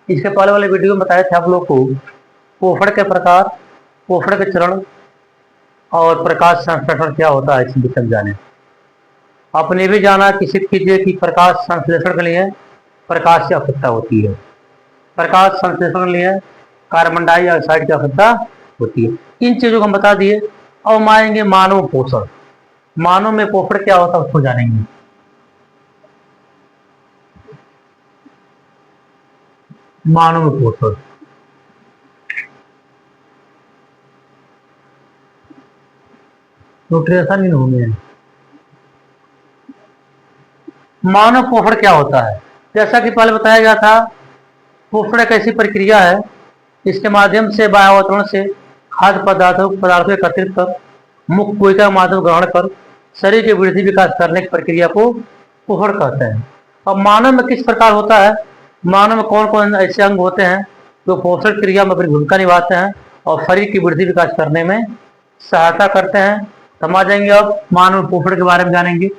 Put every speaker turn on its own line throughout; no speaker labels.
इसके पहले वाले वीडियो में बताया था आप लोग को पोफड़ के प्रकार, पोफड़ के चरण और प्रकाश संश्लेषण क्या होता है, इसमें समझाने। आपने भी जाना कि सिद्ध कीजिए कि प्रकाश संश्लेषण के लिए प्रकाश की आवश्यकता होती है, प्रकाश संश्लेषण के लिए कार्बन डाइऑक्साइड की आवश्यकता होती है। इन चीजों को हम बता दिए। अब हम आएंगे मानव पोषण। मानव में पोषण क्या होता है उसको जानेंगे। मानव में पोषण, न्यूट्रिशन इन होंगे। मानव पोषण क्या होता है? जैसा कि पहले बताया गया था, पोषण एक ऐसी प्रक्रिया है इसके माध्यम से वातावरण से खाद्य पदार्थों को एकत्रित कर मुख्य कोशिका के माध्यम ग्रहण कर शरीर के वृद्धि विकास करने की प्रक्रिया को पोषण कहते हैं। अब मानव में किस प्रकार होता है, मानव में कौन कौन ऐसे अंग होते हैं जो पोषण क्रिया में अपनी भूमिका निभाते हैं और शरीर की वृद्धि विकास करने में सहायता करते हैं। समझ जाएंगे। अब मानव पोषण के बारे में जानेंगे।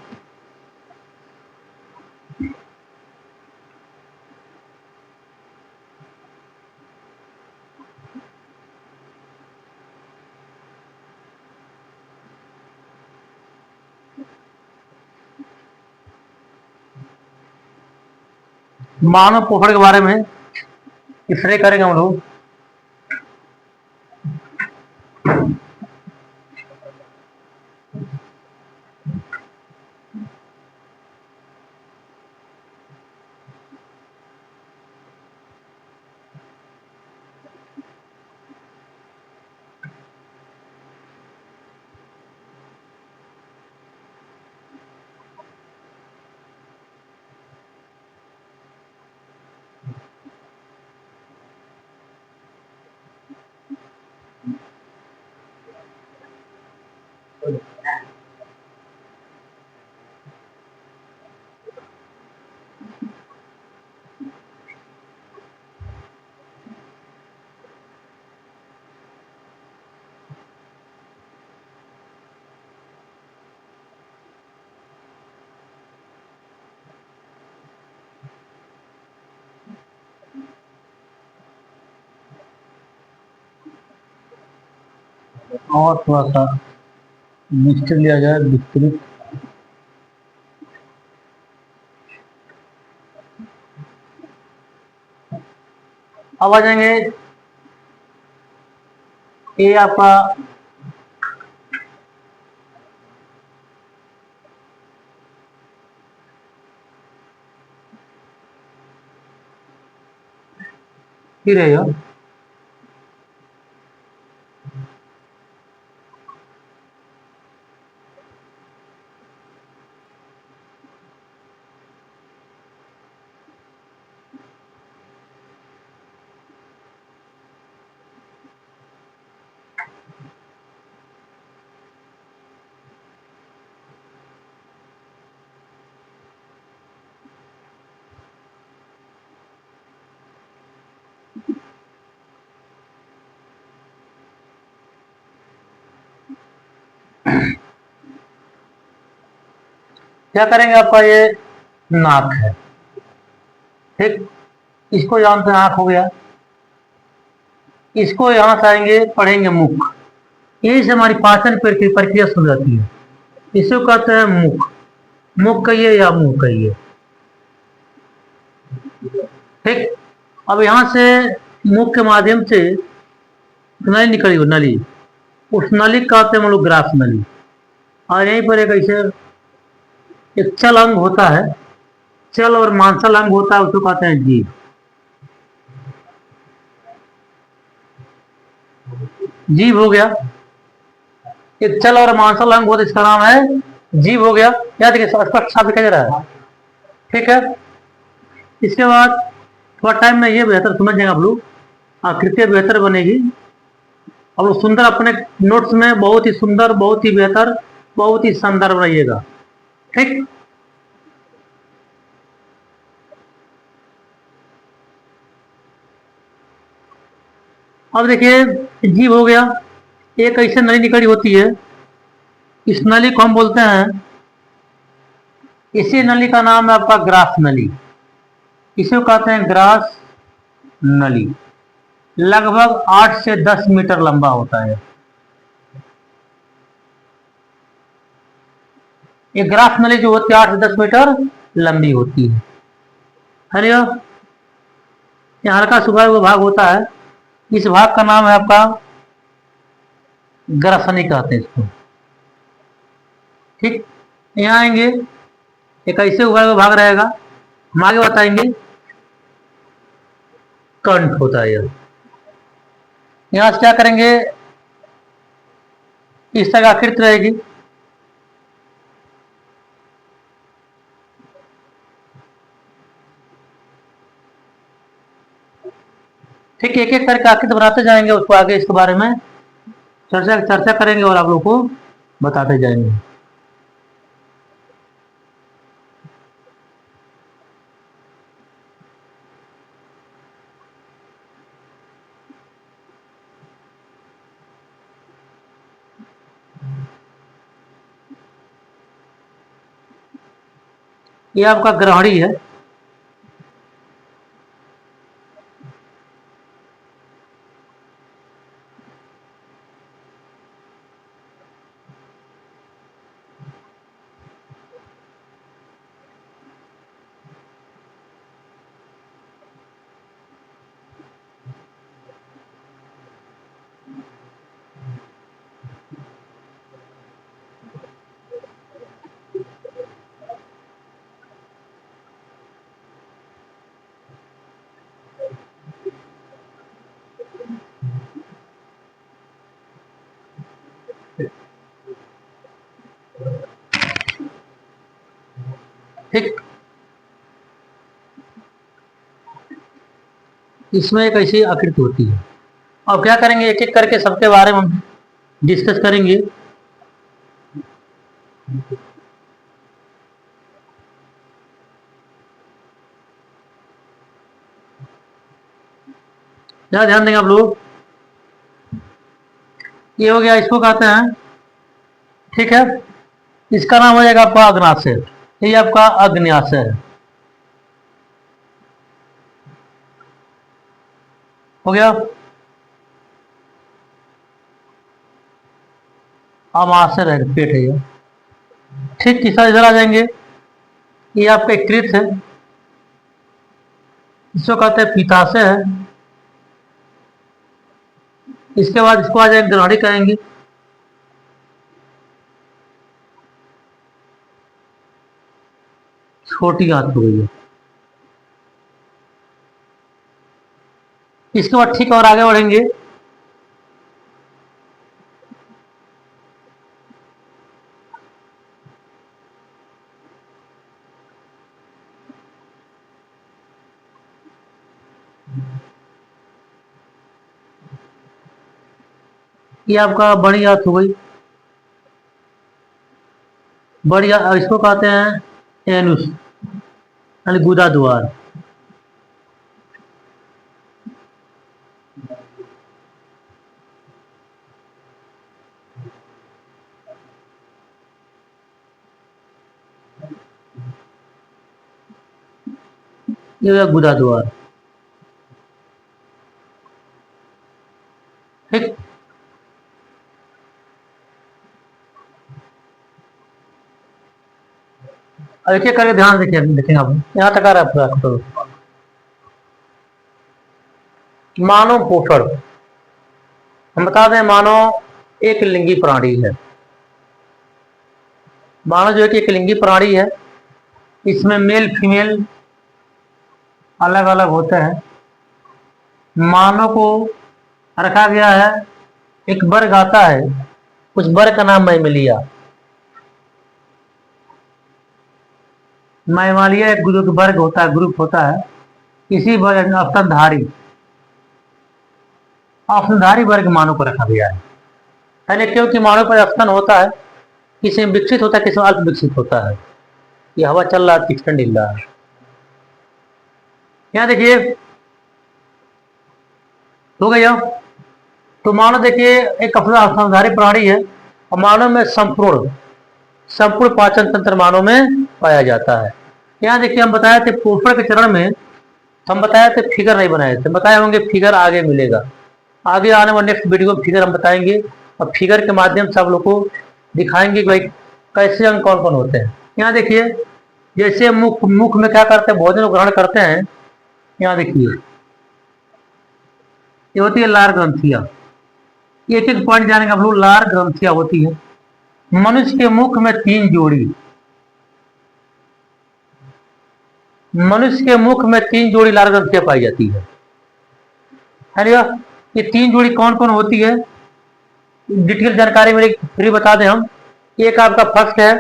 मानव पोषण के बारे में इसलिए करेंगे हम लोग। और थोड़ा सा विस्तृत लिया जाए, विस्तृत। अब आ जाएंगे, ये आपका फिर रहेगा क्या करेंगे। आपका ये नाक है, ठीक, इसको जानते हैं, आंख हो गया। इसको यहां से आएंगे, पढ़ेंगे मुख। यही से हमारी पाचन प्रक्रिया शुरू जाती है। इसको कहते हैं मुख। मुख कहिए या मुंह कहिए, ठीक। अब यहां से मुख के माध्यम से नली निकली हो, नली, उस नली का कहते हैं हम लोग ग्रास नली। और यहीं पर एक ऐसे एक चल अंग होता है, चल और मांसल अंग होता है, उसको कहते हैं जीभ। जीभ हो गया। एक चल और मांसल अंग होता है, इसका नाम है जीभ हो गया। याद देखिए, स्पष्ट साफ दिखाई दे रहा है, ठीक है। इसके बाद थोड़ा टाइम में ये बेहतर समझ जाएंगे आप लोग, आकृतियां बेहतर बनेगी। अब लोग सुंदर अपने नोट्स में बहुत ही सुंदर, बहुत ही बेहतर, बहुत ही शानदार बनाइएगा, ठीक। अब देखिए, जीभ हो गया। एक ऐसे नली निकली होती है, इस नली को हम बोलते हैं, इसी नली का नाम है आपका ग्रास नली। इसे कहते हैं ग्रास नली लगभग 8 से 10 मीटर लंबा होता है। ये ग्रास नली जो होती है 8 से 10 मीटर लंबी होती है ना। ये हल्का सूखा हुआ भाग होता है। इस भाग का नाम है आपका ग्रसनी कहते हैं इसको। ठीक, यहाँ आएंगे, ये कैसे उगा हुआ भाग रहेगा हम आगे बताएंगे। कंठ होता है यह। यहाँ से क्या करेंगे, इस तरह आकृति रहेगी। ठीक, एक एक करके आकृति बनाते जाएंगे, उसको आगे इसके बारे में चर्चा चर्चा करेंगे और आप लोग को बताते जाएंगे। ये आपका ग्रहणी है। ठीक, इसमें एक ऐसी आकृति होती है। अब क्या करेंगे, एक एक करके सबके बारे में हम डिस्कस करेंगे। क्या ध्यान देंगे आप लोग। ये हो गया, इसको कहते हैं, ठीक है। इसका नाम हो जाएगा आपका अग्नाशय। ये आपका अग्न्याशय है, हो गया। अमाशय रहेगा, पेट है ये। ठीक, तीसरा इधर आ जाएंगे, ये आपका कृत है, इसको कहते हैं पिताशय है। इसके बाद इसको आ जाएंगे ग्रहणी कहेंगे। छोटी आंत हो गई है। इसके बाद ठीक और आगे बढ़ेंगे, ये आपका बड़ी आंत हो गई। बड़ी इसको कहते हैं एनुस यानी गुदा द्वार। ये गुदा द्वार। ठीक, अब एक एक करके ध्यान देखिए, देखेंगे आप यहाँ तक आ रहा है पूरा तो। मानव पोषण, हम बता दें मानव एक लिंगी प्राणी है। मानव जो है कि एक लिंगी प्राणी है, इसमें मेल फीमेल अलग अलग होते हैं। मानव को रखा गया है, एक वर्ग आता है, उस वर्ग का नाम मैमेलिया। मैमालिया एक वर्ग होता है, ग्रुप होता है। इसी वर्ग स्तनधारी स्तनधारी वर्ग मानव को रखा गया है। पहले क्योंकि मानव पर स्तन होता है, किसी में विकसित होता है, किसी में अल्प विकसित होता है। ये हवा चल रहा है, ठंड हिल रहा है। यहाँ देखिए हो गया। तो मानव देखिए एक स्तनधारी प्राणी है, और मानव में संपूर्ण संपूर्ण पाचन तंत्र मानव में पाया जाता है। यहाँ देखिए हम बताए थे पोषण के चरण में हम बताए थे, फिगर नहीं बनाए थे, बताए होंगे फिगर आगे मिलेगा। आगे आने वाले नेक्स्ट वीडियो में फिगर हम बताएंगे, और फिगर के माध्यम से आप लोग को दिखाएंगे कि भाई कैसे अंग कौन कौन होते हैं। यहाँ देखिए, जैसे मुख मुख में क्या करते हैं, भोजन को ग्रहण करते हैं। यहाँ देखिए, ये होती है लार ग्रंथियां। एक एक पॉइंट जानेंगे आप लोग। लार ग्रंथियां होती है मनुष्य के मुख में 3 जोड़ी। मनुष्य के मुख में 3 जोड़ी लार ग्रंथियां पाई जाती है ना। ये 3 जोड़ी कौन कौन होती है, डिटेल जानकारी मेरी फ्री बता दें हम। एक आपका फर्स्ट है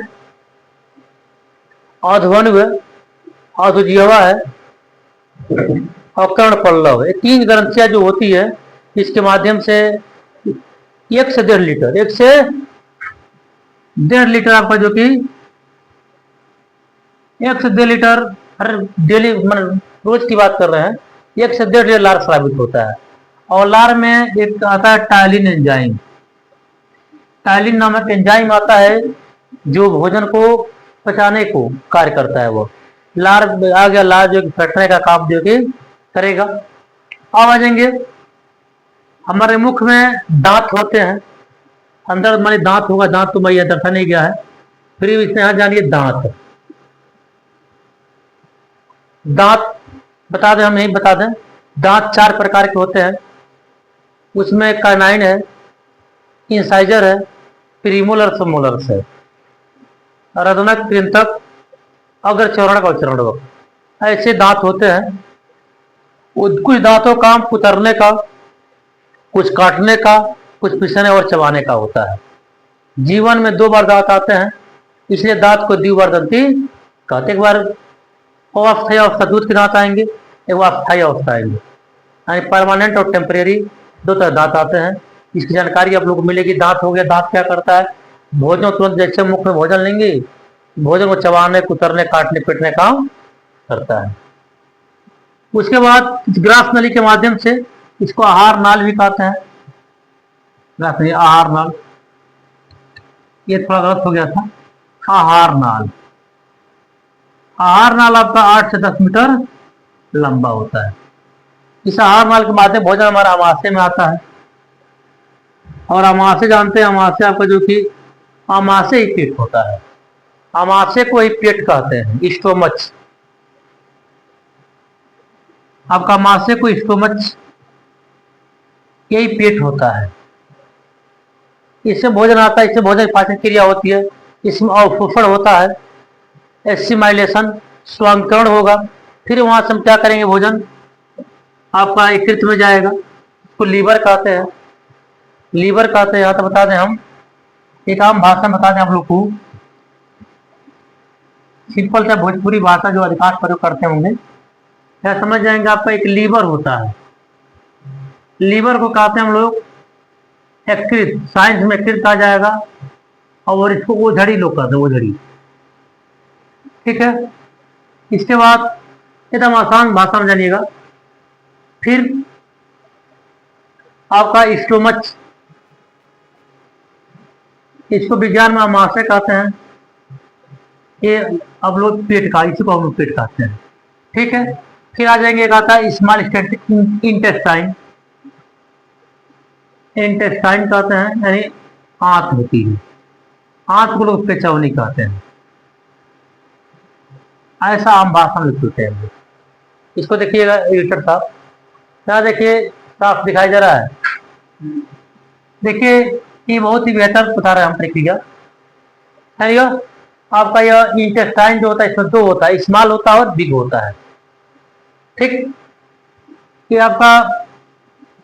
अधवन्व, अधोजिह्वा है, और कर्ण पल्लव। ये 3 ग्रंथियां जो होती है, इसके माध्यम से 1 से 1.5 लीटर, 1 से 1.5 लीटर आपका जो कि 1 से 1.5 लीटर हर डेली, मतलब रोज की बात कर रहे हैं, 1 से 1.5 लीटर लार स्रावित होता है। और लार में एक आता है टायलिन एंजाइम। टायलिन नामक एंजाइम आता है जो भोजन को पचाने को कार्य करता है। वो लार आ गया, लार जो फटने का काम जो कि करेगा। अब आ जाएंगे, हमारे मुख में दांत होते हैं। अंदर माने दांत होगा, दांत तो मैं यह दर्शा नहीं गया है, फिर इसमें यहाँ जानिए दांत। दांत बता दें, हम यही बता दें, दांत 4 प्रकार के होते हैं। उसमें कार्नाइन है, इंसाइजर है, प्रीमोलर्स और मोलर्स है, रदनक, कृंतक, अग्रचौरणक और चरणवक, ऐसे दांत होते हैं। कुछ दांतों का काम कुतरने का, कुछ काटने का, कुछ पिसने और चबाने का होता है। जीवन में 2 बार दांत आते हैं, इसलिए दांत को द्विवर्धंती कहते। एक बार अस्थायी अवस्था दूध के दांत आएंगे, एक बार अस्थायी अवस्था आएंगे, यानी परमानेंट और टेम्परेरी 2 तरह दांत आते हैं। इसकी जानकारी आप लोग को मिलेगी। दांत हो गया, दांत क्या करता है, भोजन तुरंत जैसे मुख में भोजन लेंगे, भोजन को चबाने, कुतरने, काटने, पीटने का करता है। उसके बाद ग्रास नली के माध्यम से, इसको आहार नाल भी कहते हैं। ग्रास नली, आहार नाल, ये थोड़ा गलत हो गया था। आहार नाल, आहार नाल आपका 8 से 10 मीटर लंबा होता है। इस आहार नाल के माध्यम भोजन हमारा अमाशय में आता है। और अमाशय जानते हैं, अमाशय आपका जो कि अमाशय ही पेट होता है। अमाशय को ही पेट कहते हैं, स्टोमच। आपका अमाशय को स्टोमच, यही पेट होता है। इससे भोजन आता है, इससे भोजन पाचन क्रिया होती है, इसमें अवशोषण होता है, एसिमाइलेशन, स्वांगकरण होगा। फिर वहां से हम क्या करेंगे, भोजन आपका यकृत में जाएगा, उसको लीवर कहते हैं। लीवर कहते हैं, तो बता दें हम, एक आम भाषा बता दें आप लोग को, सिंपल सा भोजपुरी भाषा जो अधिकांश प्रयोग करते होंगे, क्या समझ जाएंगे। आपका एक लीवर होता है, लीवर को कहते हैं हम लोग यकृत, साइंस में यकृत आ जाएगा, और इसको ओझड़ी लोग कहते हैं, ओझड़ी। ठीक है, इसके बाद एकदम आसान भाषा में जानिएगा। फिर आपका स्टोमच, इसको विज्ञान में अमाशय कहते हैं। ये अब लोग पेट का, इसी को हम लोग पेट कहते हैं। ठीक है, फिर आ जाएंगे, एक आता है स्मॉल इंटेस्टाइन। इंटेस्टाइन कहते हैं, यानी आंत होती है, आंत को लोग पेचावनी कहते हैं, ऐसा आम भाषा में लिखते हैं। इसको देखिएगा एडिटर साहब, क्या देखिए साफ दिखाई दे रहा है। देखिए ये बहुत ही बेहतर बता रहे हैं हम प्रक्रिया है। आपका यह इंटेस्टाइन जो होता है, इसमें 2 होता है, स्मॉल होता है और बिग होता है। ठीक, ये आपका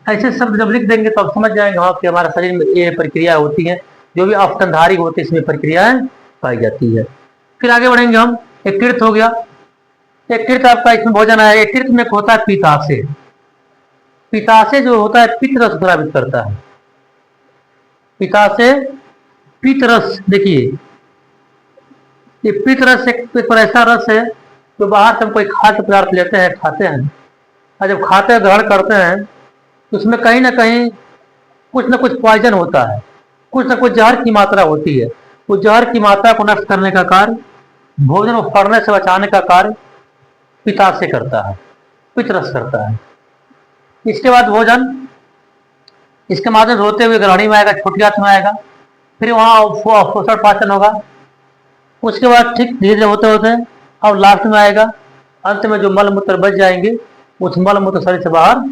ऐसे शब्द जब लिख देंगे तो आप समझ जाएंगे हाँ कि हमारे शरीर में ये प्रक्रिया होती है, जो भी अवतनधारी होती है इसमें प्रक्रियाएं पाई जाती है। फिर आगे बढ़ेंगे हम। यकृत हो गया, यकृत आपका इसमें भोजन है। यकृत में होता है पित्ताशय। पित्ताशय जो होता है पित्त रस स्रावित करता है। पित्ताशय पित्त रस, देखिए ये पित्त रस एक ऐसा रस है जो बाहर से हम कोई खाद्य पदार्थ लेते हैं, खाते हैं, और जब खाते हैं, ग्रहण करते हैं, तो उसमें कहीं ना कहीं कुछ ना कुछ पॉइजन होता है, कुछ ना कुछ जहर की मात्रा होती है। उस जहर की मात्रा को नष्ट करने का कार्य, भोजन को फड़ने से बचाने का कार्य पित्ताशय करता है। पित्त करता है। इसके बाद भोजन इसके माध्यम से होते हुए ग्रहणी में आएगा, छोटी आंत में आएगा, फिर वहां पोषण पाचन होगा। उसके बाद ठीक धीरे धीरे होते होते अब लास्ट में आएगा, अंत में जो मल मूत्र बच जाएंगे उस मल मूत्र शरीर से बाहर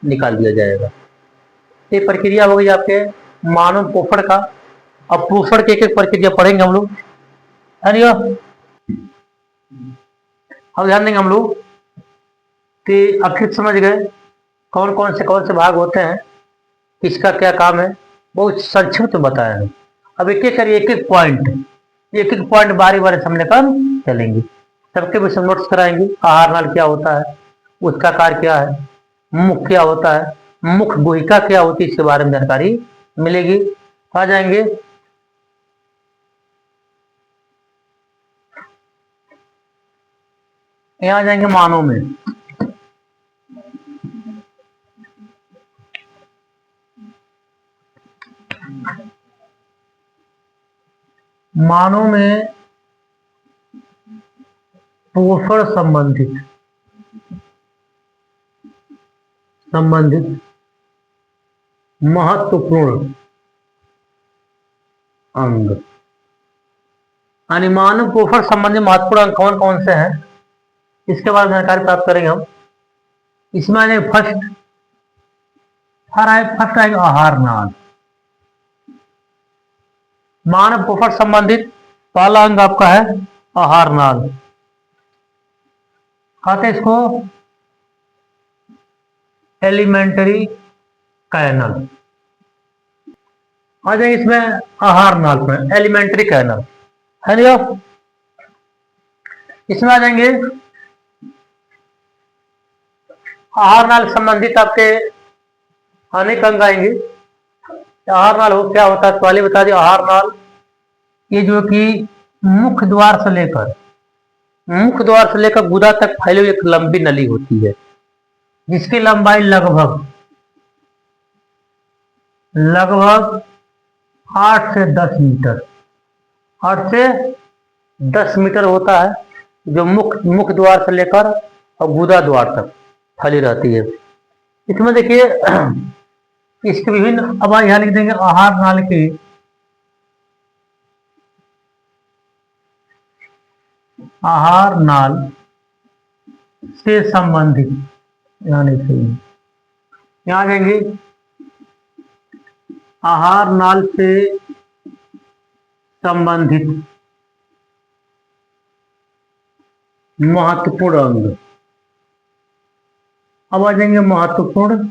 निकाल दिया जाएगा। ये प्रक्रिया हो गई आपके मानव पोषण का। अब पोषण की एक एक प्रक्रिया पढ़ेंगे हम लोग, है नहीं? अब ध्यान देंगे हम लोग कि आखिर समझ गए कौन कौन से भाग होते हैं, किसका क्या काम है, बहुत संक्षिप्त बताया है। अब एक एक करिए, एक एक पॉइंट बारी बारी हमने कर चलेंगे, सबके भी सब नोट्स कराएंगे। आहार नाल क्या होता है, उसका कार्य क्या है, मुख क्या होता है, मुख गुहिका क्या होती है, इसके बारे में जानकारी मिलेगी। आ जाएंगे यहाँ जाएंगे मानव में। मानव में पोषण संबंधित महत्वपूर्ण अंग, यानी मानव पोषण संबंधी महत्वपूर्ण अंग कौन कौन से हैं, इसके बारे में जानकारी प्राप्त करेंगे हम। इसमें आएंगे फर्स्ट आएगा आहार नाल। मानव पोषण संबंधित पहला अंग आपका है आहार नाल। कहते हैं इसको एलिमेंट्री कैनल। आ जाएंगे इसमें आहार नाल में एलिमेंट्री कैनल, है नहीं? इसमें आ जाएंगे आहार नाल संबंधित आपके अनेक अंग आएंगे। आहार नाल हो क्या होता है, पहले बता दिया। आहार नाल ये जो कि मुख द्वार से लेकर गुदा तक फैली हुई एक लंबी नली होती है, जिसकी लंबाई लगभग 8 से 10 मीटर 8 से 10 मीटर होता है, जो मुख द्वार से लेकर और गुदा द्वार तक फैली रहती है। इसमें देखिए इसके विभिन्न, अब यहाँ लिख देंगे आहार नाल के आहार नाल से संबंधित, यहाँ देंगे आहार नाल से संबंधित महत्वपूर्ण अंग। अब आ जाएंगे महत्वपूर्ण,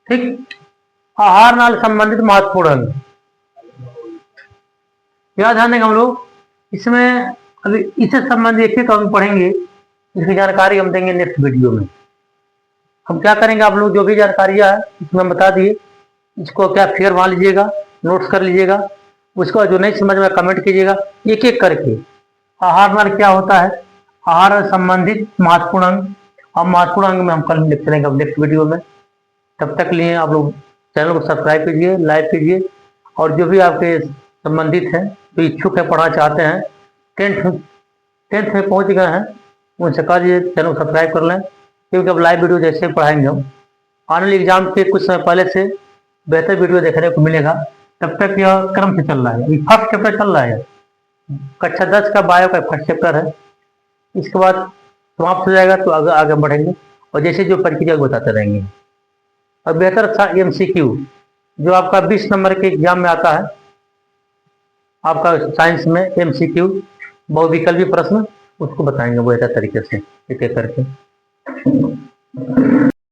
ठीक, आहार नाल संबंधित महत्वपूर्ण अंग। याद ध्यान देंगे हम लोग। इसमें अभी इससे संबंधित एक टॉपिक पढ़ेंगे, इसकी जानकारी हम देंगे नेक्स्ट वीडियो में। हम क्या करेंगे, आप लोग जो भी जानकारियां है इसमें हम बता दिए, इसको क्या फिगर बना लीजिएगा, नोट्स कर लीजिएगा। उसको जो नहीं समझ में कमेंट कीजिएगा एक एक करके। आहार नाल क्या होता है, आहार संबंधित महत्वपूर्ण अंग, और महत्वपूर्ण अंग में हम कल लिख चलेंगे नेक्स्ट वीडियो में। तब तक लिए आप लोग चैनल को सब्सक्राइब कीजिए, लाइक कीजिए, और जो भी आपके संबंधित हैं, जो इच्छुक है, पढ़ना चाहते हैं, टेंथ में पहुंच गए हैं, उनसे कह दीजिए चैनल को सब्सक्राइब कर लें, क्योंकि अब लाइव वीडियो जैसे पढ़ाएंगे हम, आने वाले एग्जाम के कुछ समय पहले से बेहतर वीडियो देखने को मिलेगा। तब तक यह क्रम से चल रहा है, ये फर्स्ट चैप्टर चल रहा है, कक्षा 10 का बायो का फर्स्ट चैप्टर है। इसके बाद समाप्त हो जाएगा तो आगे बढ़ेंगे, और जैसे जो प्रक्रिया बताते रहेंगे। और बेहतर MCQ जो आपका 20 नंबर के एग्जाम में आता है, आपका साइंस में MCQ बहुविकल्पी प्रश्न, उसको बताएंगे बेहतर तरीके से एक एक करके।